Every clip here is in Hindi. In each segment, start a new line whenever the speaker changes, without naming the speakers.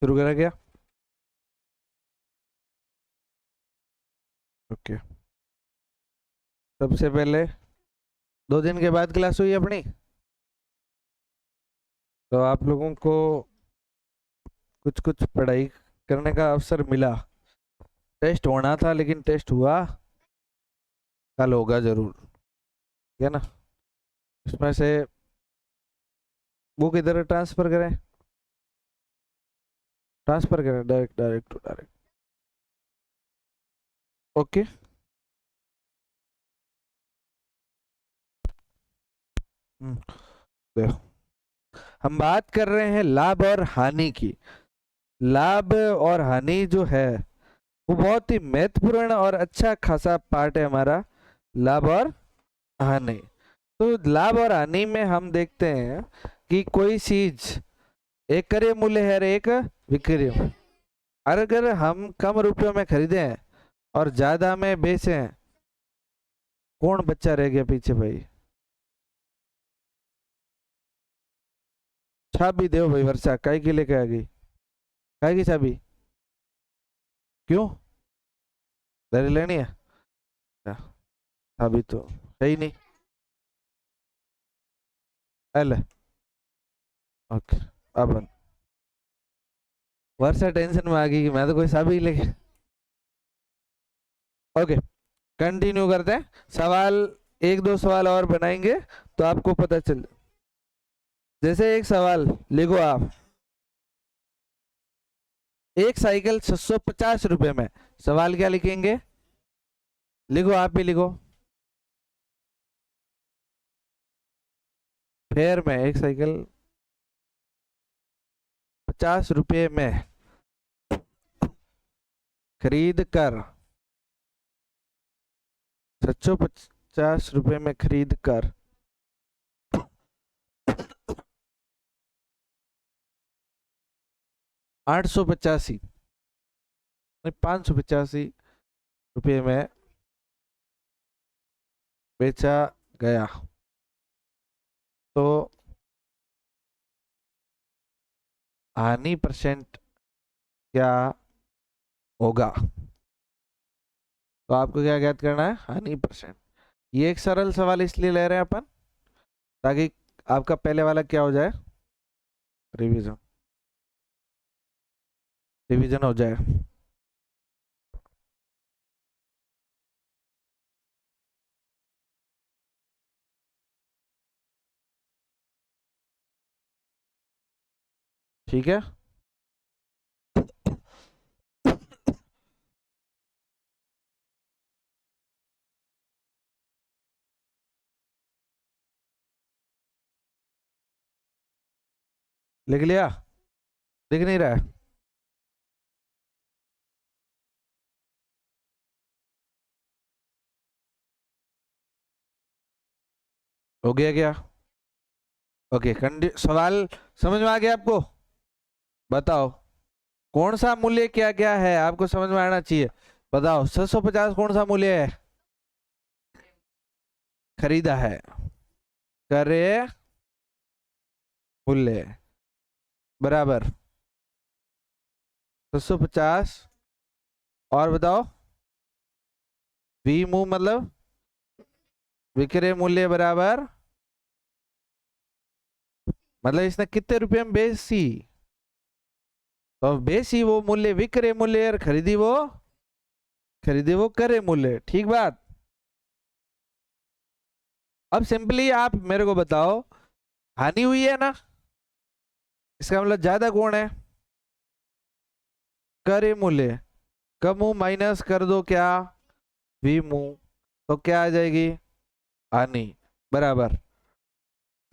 शुरू करा क्या? ओके। सबसे पहले 2 दिन के बाद क्लास हुई अपनी, तो आप लोगों को कुछ कुछ पढ़ाई करने का अवसर मिला। टेस्ट होना था लेकिन टेस्ट हुआ, कल होगा जरूर, ठीक है ना? इसमें से बुक इधर ट्रांसफर करें, ट्रांसफर करें direct direct to direct. Okay. देखो, हम बात कर रहे हैं लाभ और हानि की। लाभ और हानि जो है वो बहुत ही महत्वपूर्ण और अच्छा खासा पार्ट है हमारा, लाभ और हानि। तो लाभ और हानि में हम देखते हैं कि कोई चीज एक क्रय मूल्य है और एक विक्रय मूल्य। अगर हम कम रुपयों में खरीदे हैं और ज्यादा में बेचे हैं, कौन बच्चा रह गया पीछे भाई? चाबी दो भाई वर्षा, काय की लेके आ गई? काय की चाबी? क्यों? दरी लेनी है? चाबी तो है ही नहीं। अल ओके। अब वर्षा टेंशन में आ गई कि मैं तो कोई चाबी लेके। ओके, कंटिन्यू करते हैं। सवाल, एक दो सवाल और बनाएंगे तो आपको पता चल। जैसे एक सवाल लिखो आप, एक साइकिल 650 रुपए में। सवाल क्या लिखेंगे? लिखो, आप भी लिखो। फेयर में एक साइकिल 50 रुपये में खरीद कर, 650 रुपये में खरीद कर 885, नहीं 585 रुपये में बेचा गया, तो हानि परसेंट क्या होगा? तो आपको क्या ज्ञात करना है? हानि परसेंट। ये एक सरल सवाल इसलिए ले रहे हैं अपन ताकि आपका पहले वाला क्या हो जाए, रिवीजन, रिवीजन हो जाए। ठीक है। लिख लिया? दिख नहीं रहा है? हो गया क्या? ओके, सवाल समझ में आ गया आपको? बताओ, कौन सा मूल्य क्या क्या है आपको समझ में आना चाहिए। बताओ, 650 कौन सा मूल्य है? खरीदा है, करे मूल्य बराबर 650। और बताओ, वी मू मतलब विक्रय मूल्य बराबर, मतलब इसने कितने रुपए में बेची, तो बेची वो मूल्य विक्रय मूल्य और खरीदी वो क्रय मूल्य। ठीक बात। अब सिंपली आप मेरे को बताओ, हानि हुई है ना, इसका मतलब ज्यादा कौन है? क्रय मूल्य। कम माइनस कर दो क्या, वी मू, तो क्या आ जाएगी? हानि बराबर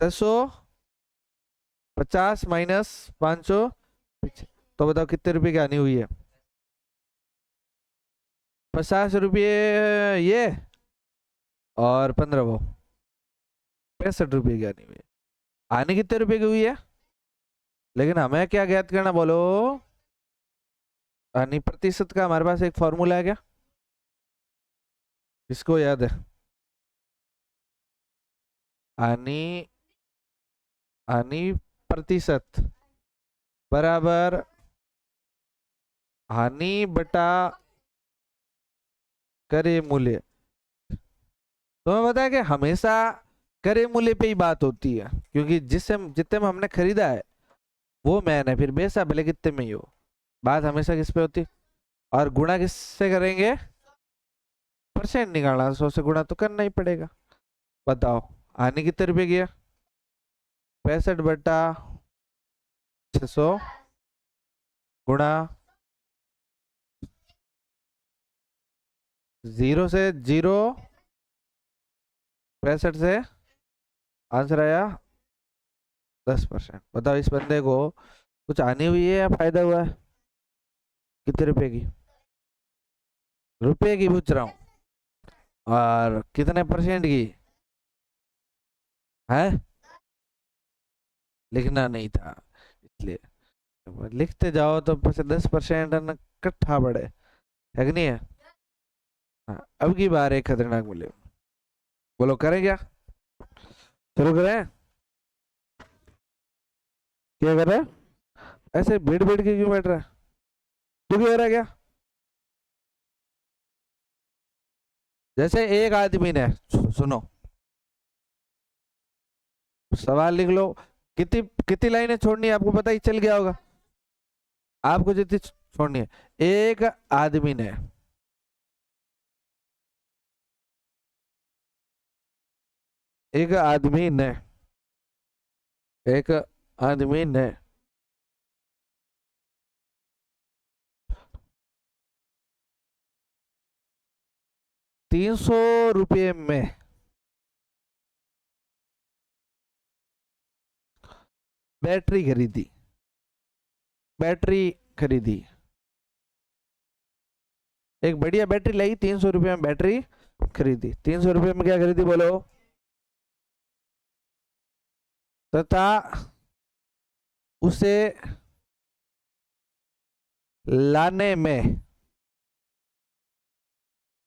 650 माइनस 500। तो बताओ कितने रुपए की हानि हुई है? 50 रुपये ये, और 15 वो, 65 रुपये की हानि हुई है। हानि कितने रुपए की हुई है? लेकिन हमें क्या ज्ञात करना बोलो? हानि प्रतिशत का हमारे पास एक फॉर्मूला है क्या? किसको याद है? हानि, हानि प्रतिशत बराबर हानि बटा करे मूल्य। तो मैं बताया कि हमेशा करे मूल्य पे ही बात होती है, क्योंकि जितने में हमने खरीदा है वो मैंने फिर बेचा, भले कितने में ही हो, बात हमेशा किस पे होती है। और गुणा किससे करेंगे? परसेंट निकालना, 100 से गुणा तो करना ही पड़ेगा। बताओ हानि कितने रुपए की है? 65/600 गुणा 0 से 0, 65 से आंसर आया 10%। बताओ इस बंदे को कुछ हानि हुई है या फायदा हुआ है? कितने रुपए की? रुपए की पूछ रहा हूँ। और कितने परसेंट की है? लिखना नहीं था इसलिए। लिखते जाओ तो 10% इकट्ठा बढ़े, है कि नहीं है? हाँ, अब की बार एक खतरनाक बोले, बोलो करें क्या? शुरू करें? क्या कर रहे हैं? ऐसे भीड़ भीड़ के क्यों बैठ रहा है? तू क्यों हो रहा है क्या? जैसे एक आदमी ने, सुनो सवाल लिख लो। कितनी कितनी लाइनें छोड़नी है आपको पता ही चल गया होगा। आपको जितनी छोड़नी है। एक आदमी ने, एक आदमी ने, एक आदमी ने 300 रुपये में बैटरी खरीदी। बैटरी खरीदी, एक बढ़िया बैटरी लाई, 300 रुपये में बैटरी खरीदी। 300 रुपये में क्या खरीदी बोलो? तथा उसे लाने में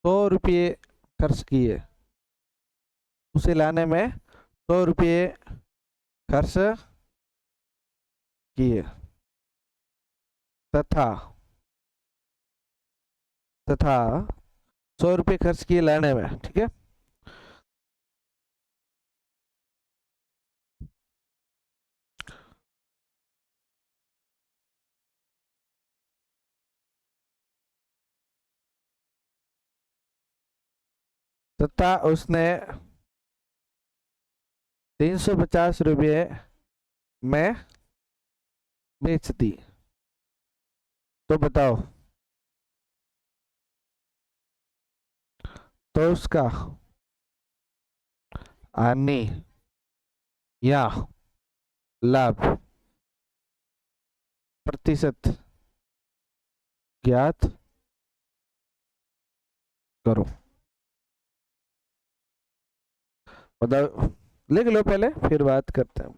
100 रुपये खर्च किए। उसे लाने में 100 रुपये खर्च किए। तथा तथा 100 रुपये खर्च किए लाने में, ठीक है। तथा उसने 350 रुपये में बेच दी। तो बताओ, तो उसका हानि या लाभ प्रतिशत ज्ञात करो। बताओ, लिख लो पहले फिर बात करते हैं।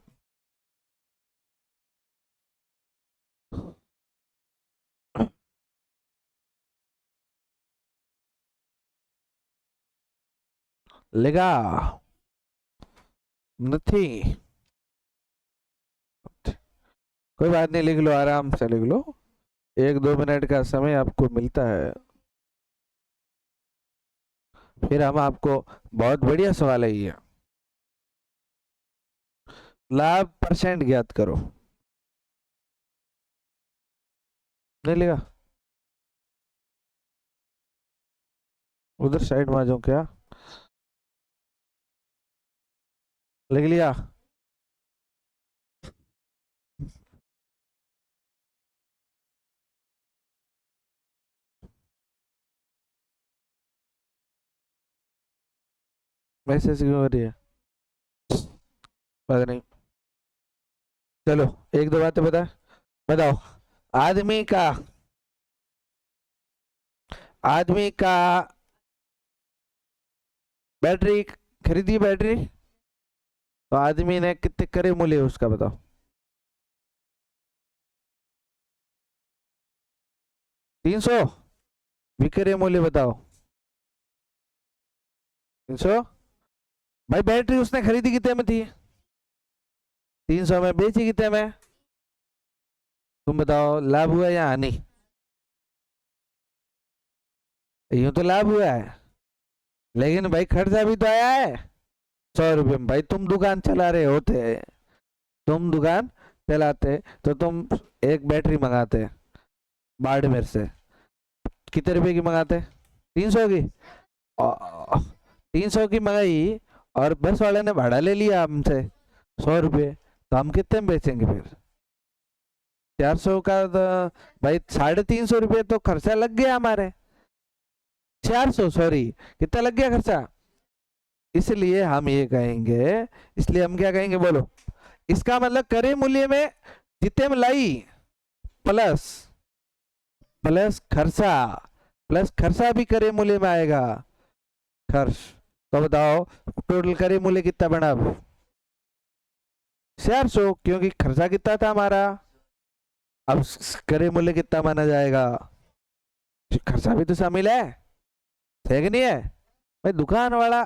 लिखा नहीं? कोई बात नहीं, लिख लो आराम से लिख लो। 1-2 मिनट का समय आपको मिलता है। फिर हम आपको, बहुत बढ़िया सवाल है ये, लाभ परसेंट ज्ञात करो। नहीं लिखा? उधर साइड में आ जाओ क्या? लिख लिया? मैसेज क्यों हो रही है? पता नहीं। चलो एक दो बातें बता, बताओ। आदमी का आदमी का बैटरी खरीदी, बैटरी तो आदमी ने कितने करे मूल्य उसका बताओ? 300। विक्रय मूल्य बताओ? 300। भाई बैटरी उसने खरीदी कितने में थी? 300 में। बेची कितने में? तुम बताओ, लाभ हुआ या हानि? यूं तो लाभ हुआ है, लेकिन भाई खर्चा भी तो आया है 100 रुपये में। भाई तुम दुकान चला रहे होते, तुम दुकान चलाते तो तुम एक बैटरी मंगाते बाड़मेर से, कितने रुपए की मंगाते? 300 की। 300 की मंगाई और बस वाले ने भाड़ा ले लिया हमसे 100 रुपये, तो हम कितने में बेचेंगे फिर? 400 का तो भाई 350 रुपये तो खर्चा लग गया हमारे। 400, सॉरी, कितना लग गया खर्चा? इसलिए हम ये कहेंगे, इसलिए हम क्या कहेंगे बोलो? इसका मतलब क्रय मूल्य में जितने में लाई प्लस प्लस खर्चा, प्लस खर्चा भी क्रय मूल्य में आएगा, खर्च। तो बताओ टोटल क्रय मूल्य कितना बना अब? 400, क्योंकि खर्चा कितना था हमारा। अब क्रय मूल्य कितना माना जाएगा? खर्चा भी तो शामिल है कि नहीं है? भाई दुकान वाला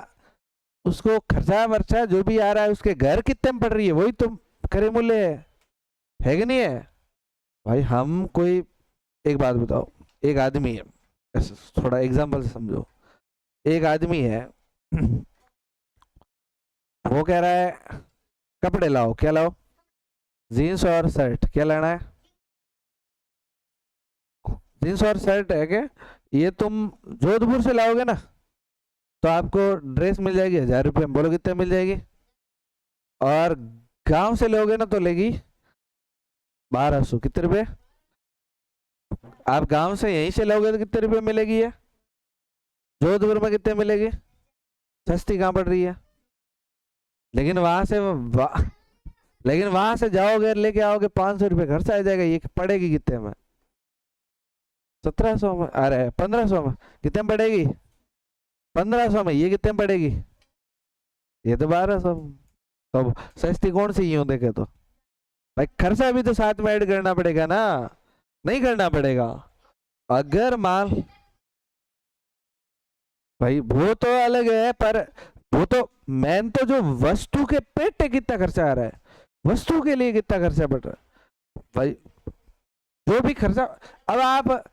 उसको खर्चा वर्चा जो भी आ रहा है उसके घर कितने में पड़ रही है वही तो क्रय मूल्य है कि नहीं है? भाई हम कोई, एक बात बताओ, एक आदमी है, ऐसे थोड़ा एग्जांपल से समझो, एक आदमी है वो कह रहा है कपड़े लाओ, क्या लाओ? जीन्स और शर्ट। क्या लाना है? जीन्स और शर्ट है क्या? ये तुम जोधपुर से लाओगे ना तो आपको ड्रेस मिल जाएगी 1000 रुपये में, बोलो कितने मिल जाएगी? और गांव से लोगे ना तो लेगी 1200। कितने रुपए? आप गांव से यहीं से लोगे तो कितने रुपए मिलेगी ये? जोधपुर में कितने मिलेगी? सस्ती कहाँ पड़ रही है? लेकिन लेकिन वहां से जाओगे लेके आओगे 500 रुपये खर्चा आ जाएगा, ये पड़ेगी कितने में? 1700 में, अरे 1500 में। कितने में पड़ेगी? 1500 में। ये कितने में पड़ेगी? ये तो 1200। तो सस्ती कौन सी यूं देखे तो? भाई खर्चा भी तो साथ में ऐड करना पड़ेगा ना, नहीं करना पड़ेगा? अगर मान, भाई वो तो अलग है, पर वो तो मेन तो जो वस्तु के पेट कितना खर्चा आ रहा है, वस्तु के लिए कितना खर्चा पड़ रहा है भाई, जो भी खर्चा। अब आप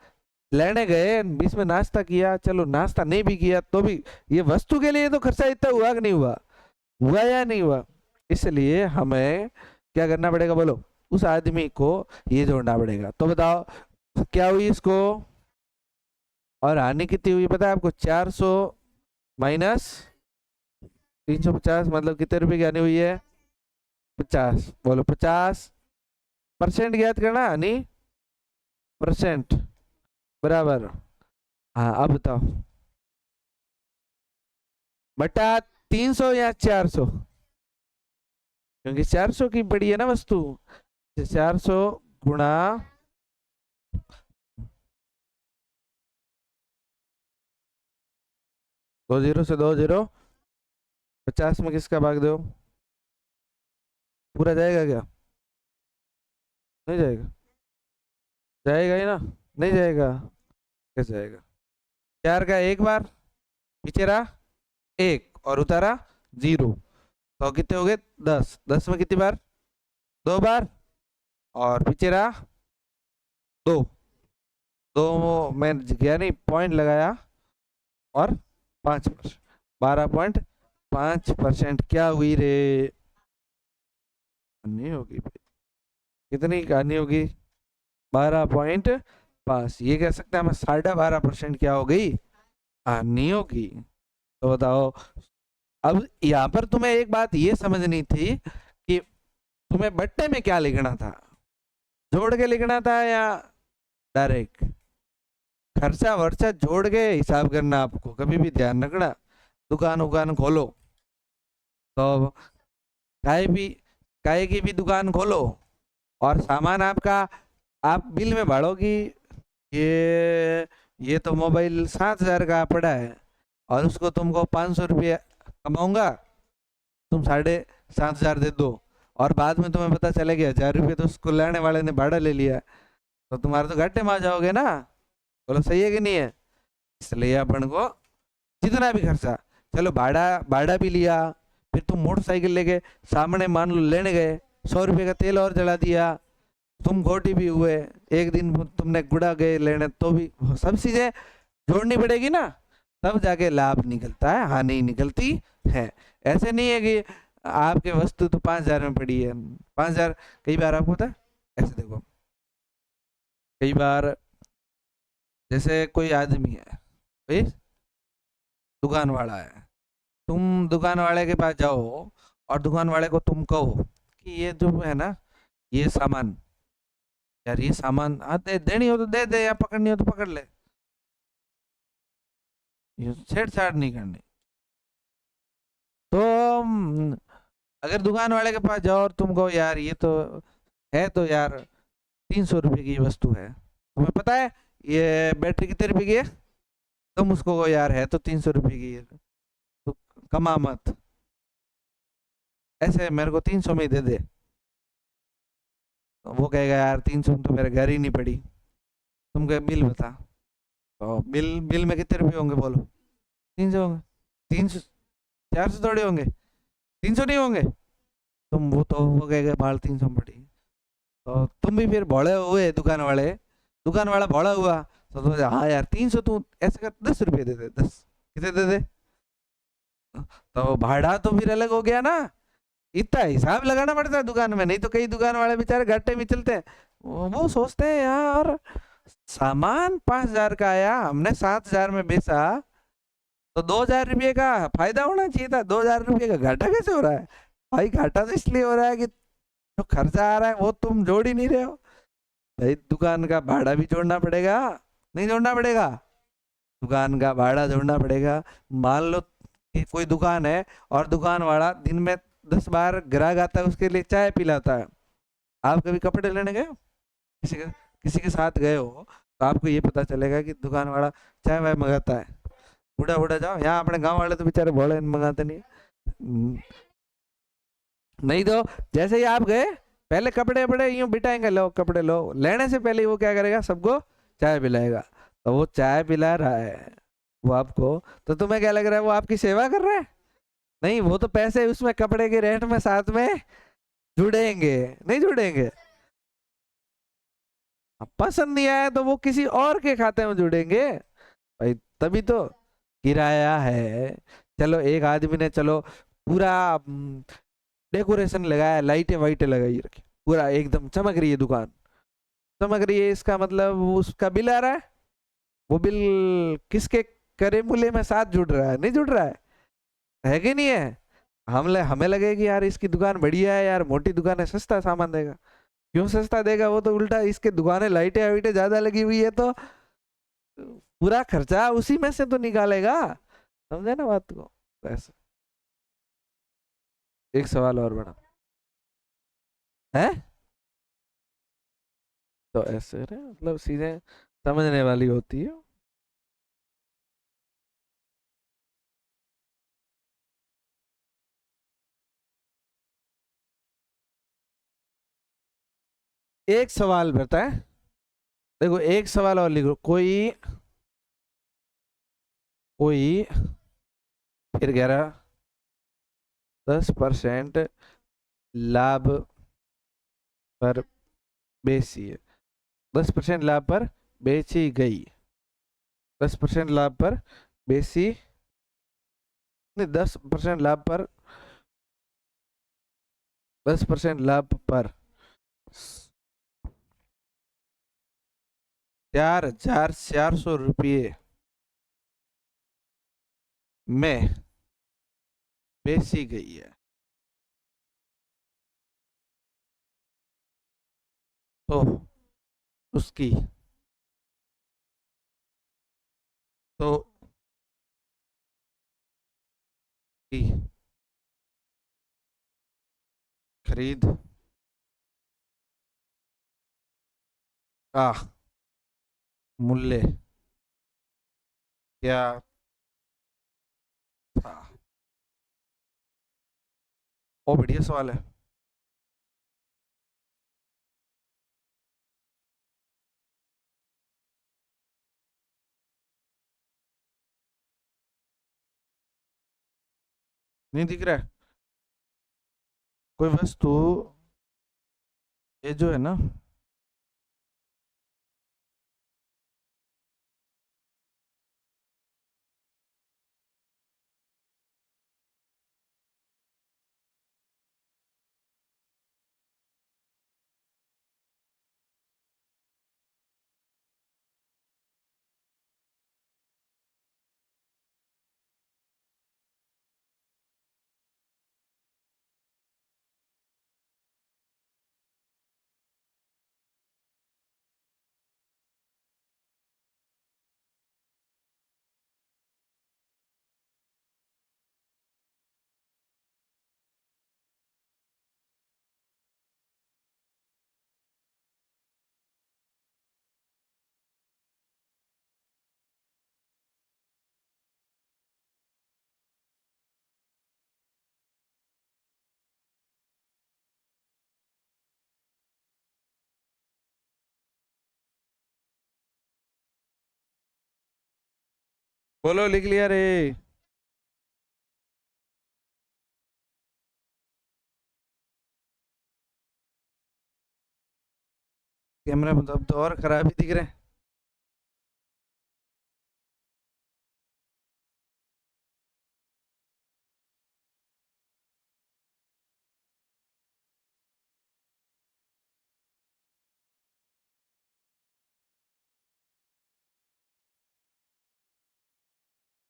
लेने गए, बीच में नाश्ता किया, चलो नाश्ता नहीं भी किया तो भी ये वस्तु के लिए तो खर्चा इतना हुआ कि नहीं हुआ? हुआ या नहीं हुआ? इसलिए हमें क्या करना पड़ेगा बोलो? उस आदमी को ये जोड़ना पड़ेगा। तो बताओ क्या हुई इसको, और हानि कितनी हुई पता है आपको? 400 माइनस 350, मतलब कितने रुपए की हानि हुई है? 50। बोलो 50% ज्ञात करना, हानि परसेंट बराबर। हाँ अब बताओ, बटा 300 या 400? क्योंकि 400 की बड़ी है ना वस्तु, 400 गुणा 20 से 20, 50 में किसका भाग दो? पूरा जाएगा क्या? नहीं जाएगा? जाएगा ही ना? नहीं जाएगा? कैसे जाएगा? 4 का एक बार, पीछे रहा 1 और उतारा 0, तो कितने हो गए? 10। 10 में कितनी बार? 2 बार, और पीछे रहा 2। 2 में गया नहीं, पॉइंट लगाया, और 5%, 12.5% क्या हुई रे? नहीं होगी भाई, कितनी कहानी होगी? 12.5। ये कह सकते हैं हमें 12.5% क्या हो गई? हानि होगी। तो बताओ, अब यहाँ पर तुम्हें एक बात ये समझनी थी कि तुम्हें बट्टे में क्या लिखना था, जोड़ के लिखना था या डायरेक्ट? खर्चा वर्चा जोड़ के हिसाब करना आपको, कभी भी ध्यान रखना। दुकान उकान खोलो तो काय की भी दुकान खोलो, और सामान आपका आप बिल में भाड़ो कि ये तो मोबाइल 7000 का पड़ा है और उसको तुमको 500 रुपये कमाऊंगा, तुम 7500 दे दो, और बाद में तुम्हें पता चले कि 1000 रुपये तो उसको लेने वाले ने भाड़ा ले लिया, तो तुम्हारे तो घाटे में आ जाओगे ना। बोलो सही है कि नहीं है? इसलिए अपन को जितना भी खर्चा, चलो भाड़ा भाड़ा भी लिया, फिर तुम मोटरसाइकिल लेके सामने मान लो लेने गए, 100 रुपये का तेल और जला दिया, तुम घोटी भी हुए, एक दिन तुमने गुड़ा गए लेने, तो भी सब चीजें जोड़नी पड़ेगी ना, तब जाके लाभ निकलता है, हानि निकलती है। ऐसे नहीं है कि आपके वस्तु तो 5,000 में पड़ी है, 5,000। कई बार आपको पता है, ऐसे देखो, कई बार जैसे कोई आदमी है, कोई दुकान वाला है, तुम दुकान वाले के पास जाओ और दुकान वाले को तुम कहो कि ये जो है ना, ये सामान, यार ये सामान दे, देनी हो तो दे दे, या पकड़नी हो तो पकड़ ले, ये छेड़छाड़ नहीं करनी। तो अगर दुकान वाले के पास जाओ और तुम कहो यार ये तो है, तो यार 300 रुपये की वस्तु है, तुम्हें पता है ये बैटरी कितने रुपए की है, तुम उसको कहो यार है तो 300 रुपये की है, तो कमा मत, ऐसे मेरे को 300 में ही दे दे। तो वो कहेगा यार 300 में तो मेरे घर ही नहीं पड़ी। तुम कहे बिल बता, तो बिल बिल में कितने रुपए होंगे बोलो, 300 होंगे, 300, 400 थोड़े होंगे, 300 नहीं होंगे। तुम वो कहेगा बाल 300 में पड़ी। तो तुम भी फिर भोले हुए, दुकान वाले, दुकान वाला भोला हुआ, तो तुम हाँ यार 300, तू ऐसे कर 10 रुपये दे दे, 10 कितने दे दे, तो भाड़ा तो फिर अलग हो गया ना, इतना हिसाब लगाना पड़ता है दुकान में, नहीं तो कई दुकान वाले बेचारे घाटे में चलते हैं। वो सोचते हैं यार सामान 5,000 का आया, हमने 7,000 में बेचा, तो 2,000 रुपये का फायदा होना चाहिए था, 2,000 रुपये का घाटा कैसे हो रहा है भाई? घाटा तो इसलिए हो रहा है कि जो खर्चा आ रहा है वो तुम जोड़ ही नहीं रहे हो भाई। दुकान का भाड़ा भी जोड़ना पड़ेगा, नहीं जोड़ना पड़ेगा? दुकान का भाड़ा जोड़ना पड़ेगा। मान लो कि कोई दुकान है और दुकान वाला दिन में 10 बार ग्राहक आता है, उसके लिए चाय पिलाता है। आप कभी कपड़े लेने गए हो, किसी के साथ गए हो, तो आपको ये पता चलेगा कि दुकान वाला चाय वाय मंगाता है। बूढ़ा बूढ़ा जाओ, यहाँ अपने गांव वाले तो बेचारे भोले मंगाते नहीं है। नहीं तो जैसे ही आप गए, पहले कपड़े वपड़े यूं बिठाएंगे, लो कपड़े लो, लेने से पहले ही वो क्या करेगा, सबको चाय पिलाएगा। तो वो चाय पिला रहा है वो आपको, तो तुम्हें क्या लग रहा है वो आपकी सेवा कर रहा है? नहीं, वो तो पैसे उसमें कपड़े के रेट में साथ में जुड़ेंगे, नहीं जुड़ेंगे? अब पसंद नहीं आया तो वो किसी और के खाते में जुड़ेंगे भाई, तभी तो। किराया है, चलो एक आदमी ने चलो पूरा डेकोरेशन लगाया, लाइटें वाइटें लगाई रखी, पूरा एकदम चमक रही है दुकान, चमक रही है, इसका मतलब उसका बिल आ रहा है, वो बिल किसके करे मूल्य में साथ जुड़ रहा है, नहीं जुड़ रहा है कि नहीं है? हमें लगे कि यार इसकी दुकान बढ़िया है यार, मोटी दुकान है, सस्ता सामान देगा। क्यों सस्ता देगा? वो तो उल्टा इसके दुकानें लाइटें वाइटें ज्यादा लगी हुई है, तो पूरा खर्चा उसी में से तो निकालेगा। समझे ना बात को? ऐसा एक सवाल और बड़ा है, तो ऐसे है मतलब चीजें समझने वाली होती है। एक सवाल बताए, देखो एक सवाल और लिखो, कोई कोई फिर कह रहा 10% लाभ पर बेची है, 10% लाभ पर बेची गई, 10% लाभ पर बेची, नहीं 10% लाभ पर, 10% लाभ पर 4,400 रुपये में बेची गई है, तो उसकी, तो की खरीद का मूल्य क्या था? ओ बढ़िया सवाल है। नहीं दिख रहा है? कोई वस्तु, ये जो है ना, बोलो, लिख लिया रे? कैमरा में तो अब तो और खराब ही दिख रहे हैं।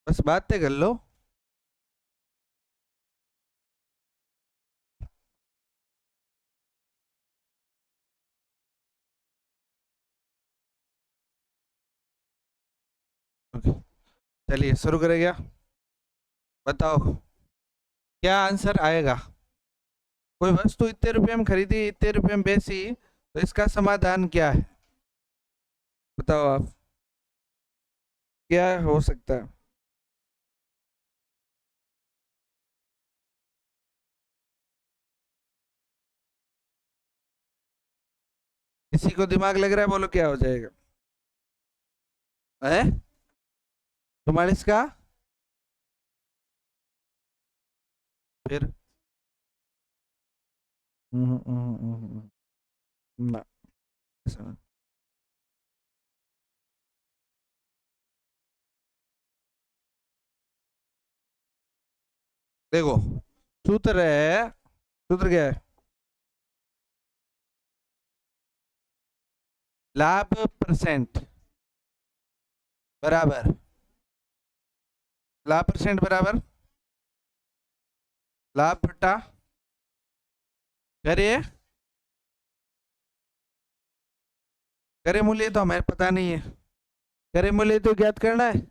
बस बातें कर लो। ओके, चलिए शुरू करें क्या? बताओ क्या आंसर आएगा। कोई वस्तु इतने रुपए में खरीदी, इतने रुपए में बेची, तो इसका समाधान क्या है? बताओ आप, क्या हो सकता है? किसी को दिमाग लग रहा है? बोलो क्या हो जाएगा? है 44 का? फिर ना, ऐसा ना। देखो, सूत्र है, सूत्र क्या है? लाभ परसेंट बराबर, लाभ परसेंट बराबर लाभ बटा करे, करे मूल्य तो हमें पता नहीं है। करे मूल्य तो ज्ञात करना है।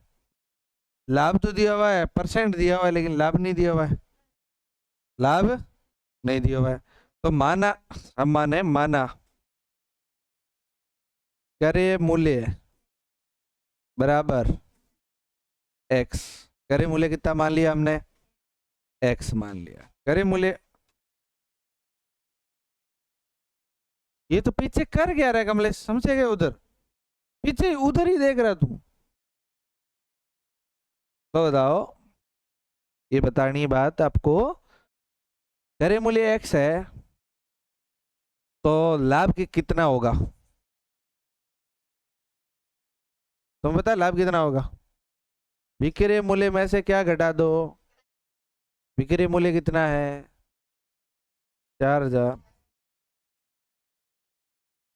लाभ तो दिया हुआ है, परसेंट दिया हुआ है, लेकिन लाभ नहीं दिया हुआ है। लाभ नहीं दिया हुआ है, तो माना, हम माना करे मूल्य बराबर एक्स। करे मूल्य कितना मान लिया हमने? एक्स मान लिया। करे मूल्य, ये तो पीछे कर क्या रहा है कमलेश, समझे गए? उधर पीछे उधर ही देख रहा तू। तो बताओ, ये बतानी बात आपको। करे मूल्य एक्स है, तो लाभ की कितना होगा? तुम बता लाभ कितना होगा? विक्रय मूल्य में से क्या घटा दो? विक्रय मूल्य कितना है? 4000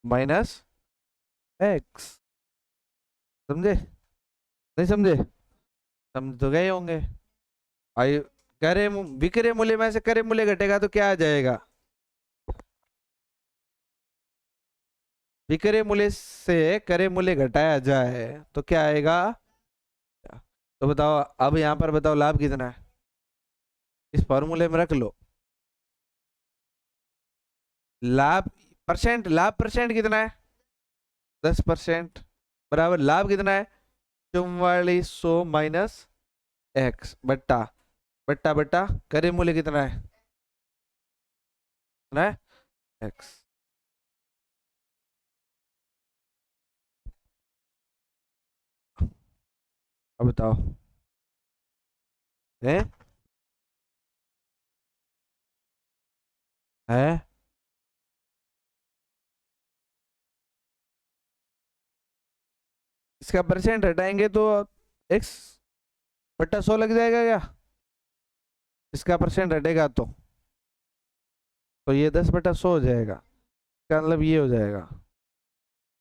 माइनस एक्स। समझे? नहीं समझे? समझ तो गए होंगे। आयु, करे विक्रय मूल्य में से करे मूल्य घटेगा तो क्या आ जाएगा? विक्रय मूल्य से करे मूल्य घटाया जाए तो क्या आएगा? तो बताओ, अब यहां पर बताओ लाभ कितना है? इस फॉर्मूले में रख लो। लाभ परसेंट, लाभ परसेंट कितना है? 10% बराबर लाभ कितना है? 4400 माइनस एक्स बट्टा बट्टा बट्टा करे मूल्य कितना है? कितना है? एक्स। अब बताओ, है है इसका परसेंट हटाएंगे तो एक्स बट्टा 100 लग जाएगा क्या? इसका परसेंट हटेगा तो ये 10/100 हो जाएगा। इसका मतलब ये हो जाएगा।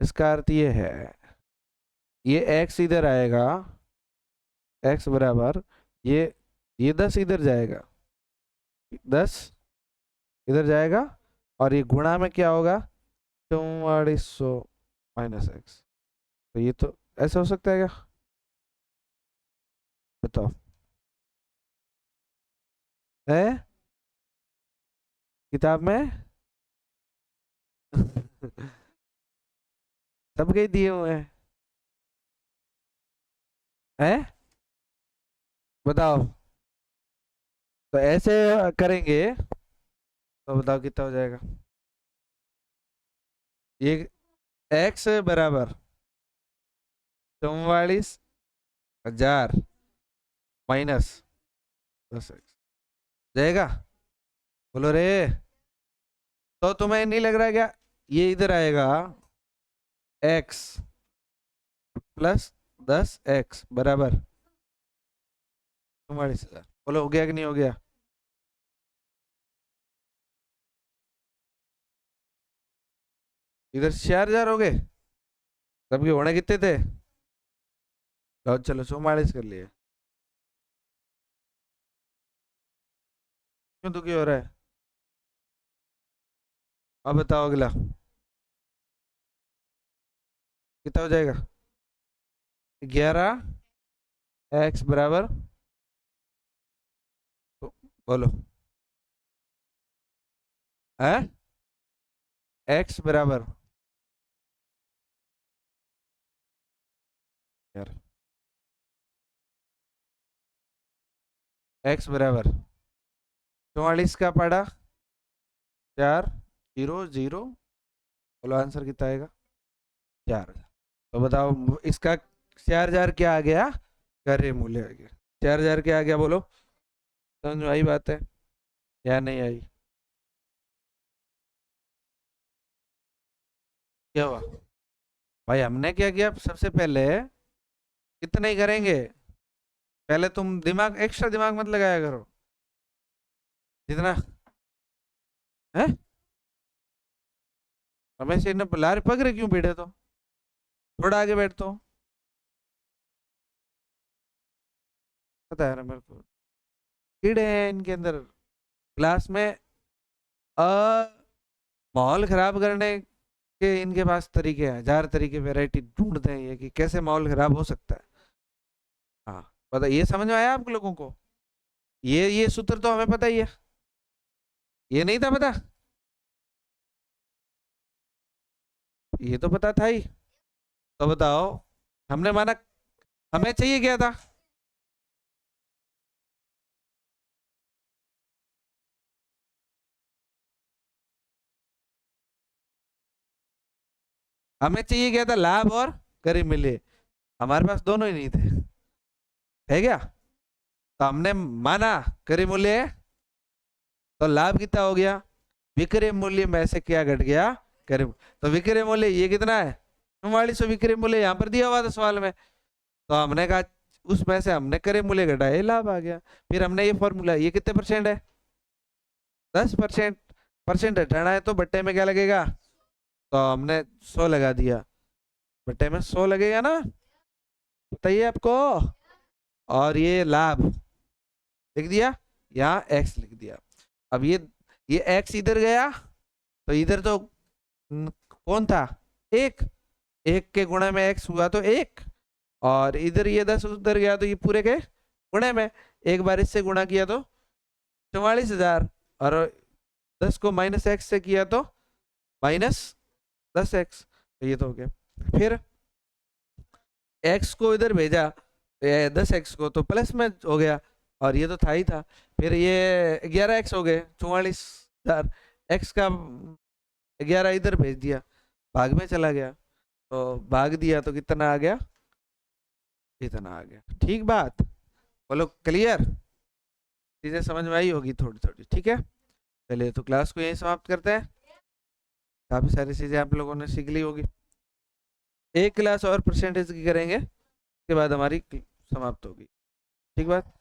इसका अर्थ ये है, ये एक्स इधर आएगा, एक्स बराबर ये ये 10 इधर जाएगा, 10 इधर जाएगा, और ये गुणा में क्या होगा? 4400 माइनस एक्स। तो ये तो ऐसा हो सकता है क्या? बताओ। है किताब में सबके दिए हुए हैं। हैं बताओ, तो ऐसे करेंगे तो बताओ कितना हो जाएगा? ये एक्स बराबर 44,000 माइनस 10x जाएगा, बोलो रे। तो तुम्हें नहीं लग रहा है क्या ये इधर आएगा x प्लस 10x बराबर 44,000। बोलो हो गया कि नहीं हो गया? इधर 4,000 हो गए, सबके होने कितने थे? लो चलो 44 कर लिए। क्यों दुखी हो रहा है? अब बताओ अगला कितना हो जाएगा? 11x बराबर, बोलो है x बराबर यार, x बराबर 44 का पड़ा 400। बोलो आंसर कितना आएगा? 4,000। तो बताओ इसका 4,000 क्या आ गया? कार्य मूल्य आ गया। 4,000 क्या आ गया बोलो? समझ में आई बात है या नहीं आई? क्या हुआ भाई? हमने क्या किया सबसे पहले, कितना ही करेंगे, पहले तुम दिमाग एक्स्ट्रा दिमाग मत लगाया करो जितना है। हमेशा इन्हें लारे पग रहे क्यों बैठे? तो थोड़ा आगे बैठता हूँ, पता है ना मेरे को, कीड़े हैं इनके अंदर क्लास में। अ माहौल खराब करने के इनके पास तरीके हैं, 1000 तरीके, वैरायटी ढूंढते हैं ये कि कैसे माहौल खराब हो सकता है। हाँ पता, ये समझ में आया आप लोगों को? ये सूत्र तो हमें पता ही है, ये नहीं था पता? ये तो पता था ही। तो बताओ, हमने माना, हमें चाहिए क्या था? हमें चाहिए क्या था? लाभ और गरीब मिले। हमारे पास दोनों ही नहीं थे, है क्या? तो हमने माना गरीब मूल्य है, तो लाभ कितना हो गया? विक्रय मूल्य में से क्या घट गया? गरीब। तो विक्रय मूल्य ये कितना है? 4400। विक्रय मूल्य यहाँ पर दिया हुआ था सवाल में, तो हमने कहा उसमें से हमने क्रय मूल्य घटाया, लाभ आ गया। फिर हमने ये फॉर्मूला, ये कितने परसेंट है? 10%। परसेंट हटाना है तो बट्टे में क्या लगेगा? तो हमने 100 लगा दिया, बट्टे में 100 लगेगा ना, बताइए आपको। और ये लाभ लिख दिया, यहाँ एक्स लिख दिया। अब ये एक्स इधर गया, तो इधर तो कौन था? एक। एक के गुणे में एक्स हुआ तो एक, और इधर ये 10 उधर गया तो ये पूरे के गुणे में, एक बार इससे गुणा किया तो 44,000, और 10 को माइनस एक्स से किया तो -10x। तो ये तो हो गया। फिर x को इधर भेजा 10x को, तो प्लस में हो गया, और ये तो था ही था। फिर ये 11x हो गए 44,000, x का 11 इधर भेज दिया, भाग में चला गया, तो भाग दिया तो कितना आ गया? इतना आ गया। ठीक बात, बोलो क्लियर? चीजें समझ में आई होगी थोड़ी थोड़ी, ठीक है। चलिए तो क्लास को यहीं समाप्त करते हैं, काफी सारी चीजें आप लोगों ने सीख ली होगी। एक क्लास और परसेंटेज की करेंगे, उसके बाद हमारी समाप्त होगी, ठीक बात।